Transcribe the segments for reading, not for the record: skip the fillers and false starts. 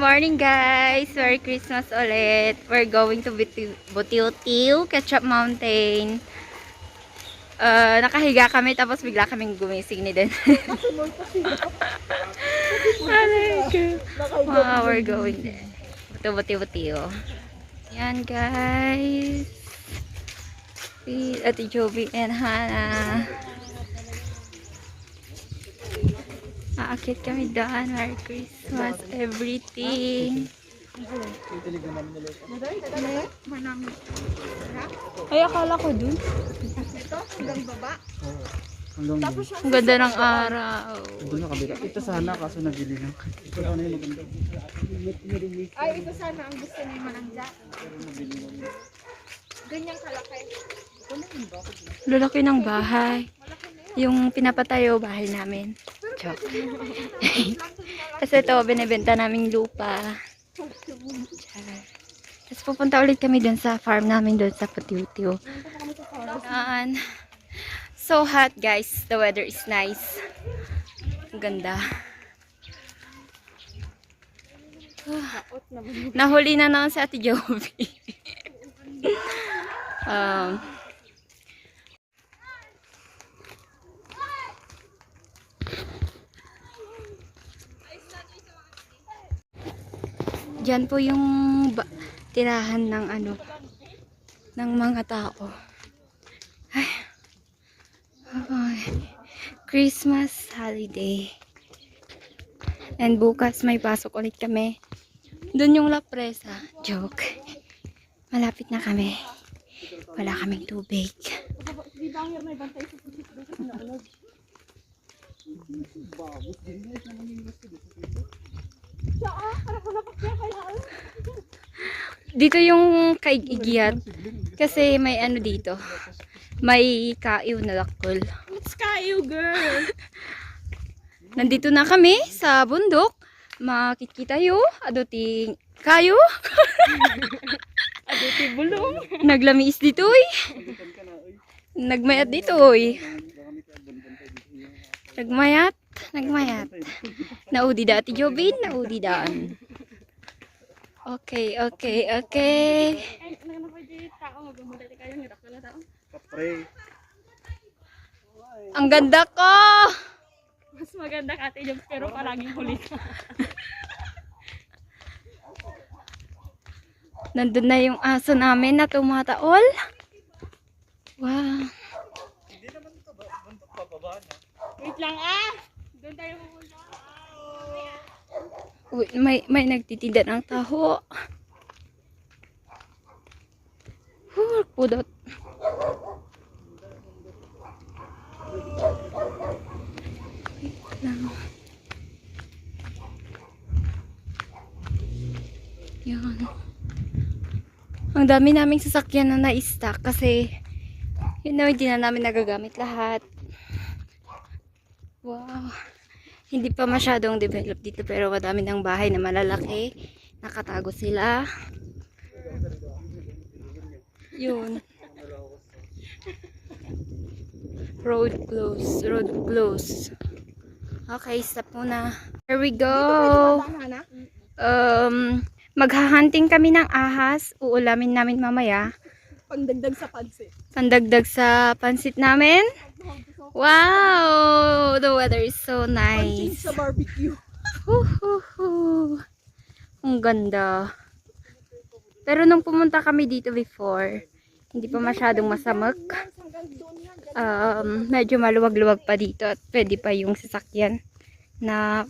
Morning guys! Merry Christmas ulit! We're going to Butiw-Tiw, Ketchup Mountain. Nakahiga kami tapos bigla kaming gumising ni Den. Wow, we're going there. Butiw-Tiw. Yan guys. Ate Joby and Hannah. Aakit kami doon. Merry Christmas, everything. Ay, akala ko dun. Ito, hanggang baba. Ang ganda ng araw. Doon na kabila. Ito sana kaso nabili na. Ito na yung maganda. Ay, ito sana ang gusto ni Manangja. Ganyang kalaki. Lalaki ng bahay. Yung pinapatayo bahay namin. Joke. Kasi ito, binibenta naming lupa. Tapos pupunta ulit kami dun sa farm namin dun sa Butiw-Tiw. So hot guys. The weather is nice. Ang ganda. Nahuli na naman si Ate Joby. Diyan po yung tirahan ng ng mga tao. Ay. Christmas holiday. And bukas may pasok ulit kami. Doon yung La Presa. Joke. Malapit na kami. Wala kaming tubig. Dito yung kay Igiat. Kasi may dito. May kaiw na lakol. What's kayo, girl? Nandito na kami sa bundok. Makikita yo. Aduting kayo. Aduti bulong. Naglamiis dito eh. Nagmayat dito eh. Nagmayat. Naudi da Ate Jobin. Naudi daan. Okay. Kapre. Ang ganda ko! Mas maganda ka, Ate Job, pero palaging kulit. Nandun na yung aso namin na tumataol. Wow. Wait lang Doon tayo pupunta. Uy, may nagtitinda ng taho. Pudot. Wait lang. Yan. Ang dami naming sasakyan na na-stock kasi hindi na namin nagagamit lahat. Wow. Hindi pa masyadong develop dito pero madami ng bahay na malalaki. Nakatago sila. Yun. Road close. Okay, stop muna. Here we go. Maghahunting kami ng ahas. Uulamin namin mamaya. Pandagdag sa pansit. Pandagdag sa pansit namin. Wow! The weather is so nice. Sa barbecue. Ang ganda. Pero nung pumunta kami dito before, hindi pa masyadong masamok. Medyo maluwag-luwag pa dito at pwede pa yung sasakyan na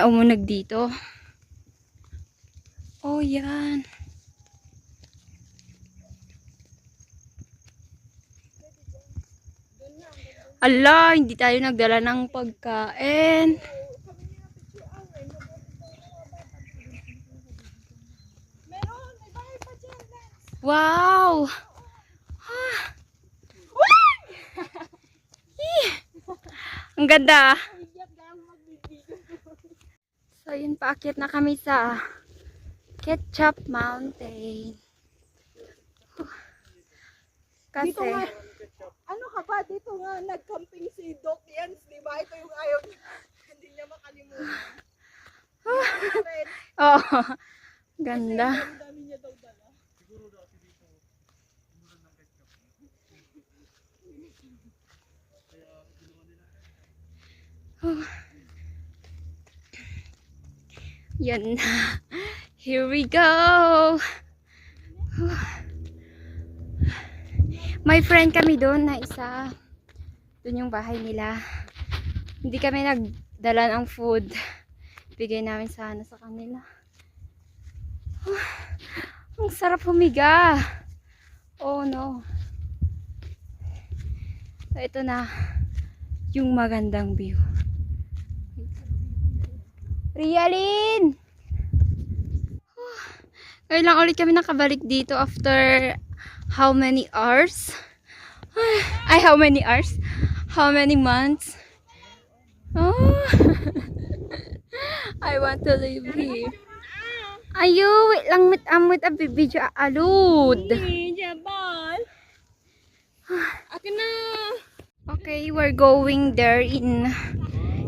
umunog dito. Oh, yan. Ala, hindi tayo nagdala ng pagkain. Wow! Ang ganda. So, yun, paakyat na kami sa Ketchup Mountain. Kasi, Dito nga, ano ka ba? Dito nga, nag-camping si Doc Jens, di ba? Ito yung ayaw niya. Hindi niya makalimutan. Oh, ganda. Oh. Yan na. Here we go. May friend kami doon na isa. Doon yung bahay nila. Hindi kami nagdala ng food. Bigay namin sana sa kanila. Ang sarap humiga. Oh no. So, ito na yung magandang view. Rialin! Ngayon lang ulit kami nakabalik dito after how many hours? Ay, how many hours? How many months? Oh. I want to live here. Ayo, wait lang mit a video alud. Jabal. Akin na. Okay, we're going there in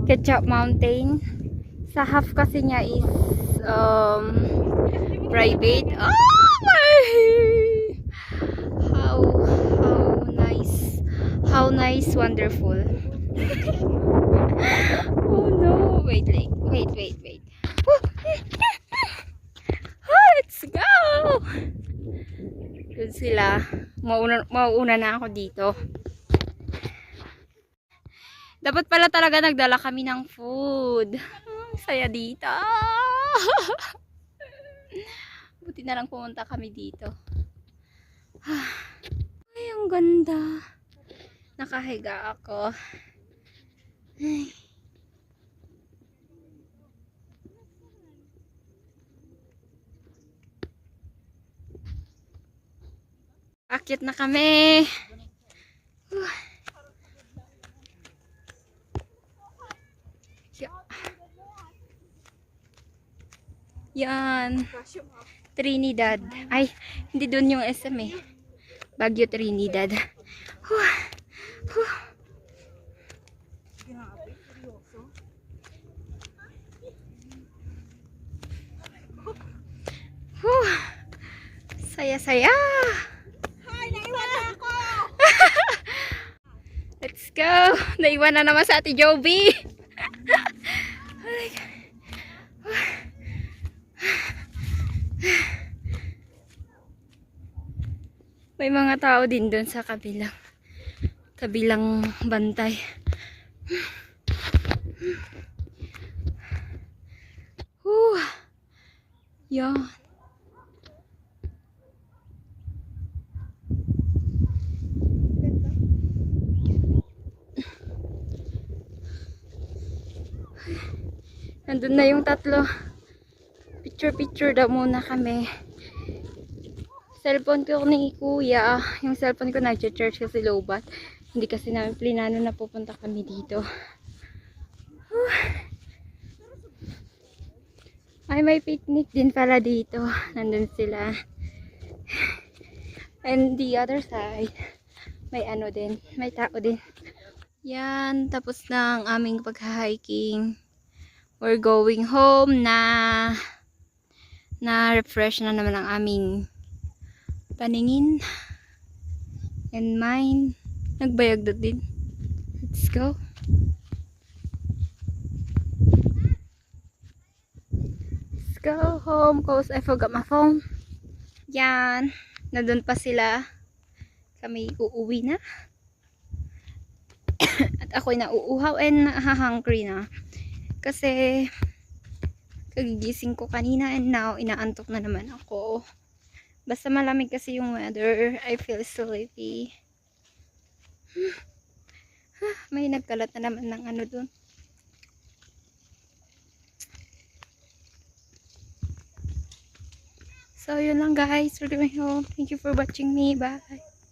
Ketchup Mountain. Sa half kasi niya is private. Oh my! How nice, wonderful. Oh no, wait. Let's go! Doon sila. Mauuna na ako dito. Dapat pala talaga nagdala kami ng food. Saya dito. Buti na lang pumunta kami dito. Ay, ang ganda. Nakahiga ako. Ay. Akyat na kami. Yan. Trinidad. Ay, hindi doon yung SM eh. Baguio Trinidad. Saya-saya. Hi, naiwan ako. Let's go. Naiwan na naman sa Ate Joby. May mga tao din doon sa kabilang bantay. Yan. Nandun na yung tatlo. Picture daw muna kami. Cellphone ko ni kuya. Yung cellphone ko nag-charge kasi lowbat. Hindi kasi namin plinano na pupunta kami dito. Ay, may picnic din pala dito. Nandun sila. And the other side, may ano din. May tao din. Yan, tapos na ang aming pag-hiking. We're going home na refresh na naman ang aming paningin and mind. Nagbayag na din. Let's go. Let's go home cause I forgot my phone. Yan. Nandun pa sila. Kami uuwi na. At ako'y nauuhaw and hungry na. Kasi kagigising ko kanina and now inaantok na naman ako. Basta malamig kasi yung weather, I feel sleepy. May nagkalat na naman ng ano dun. So yun lang guys, we're going home. Thank you for watching me. Bye.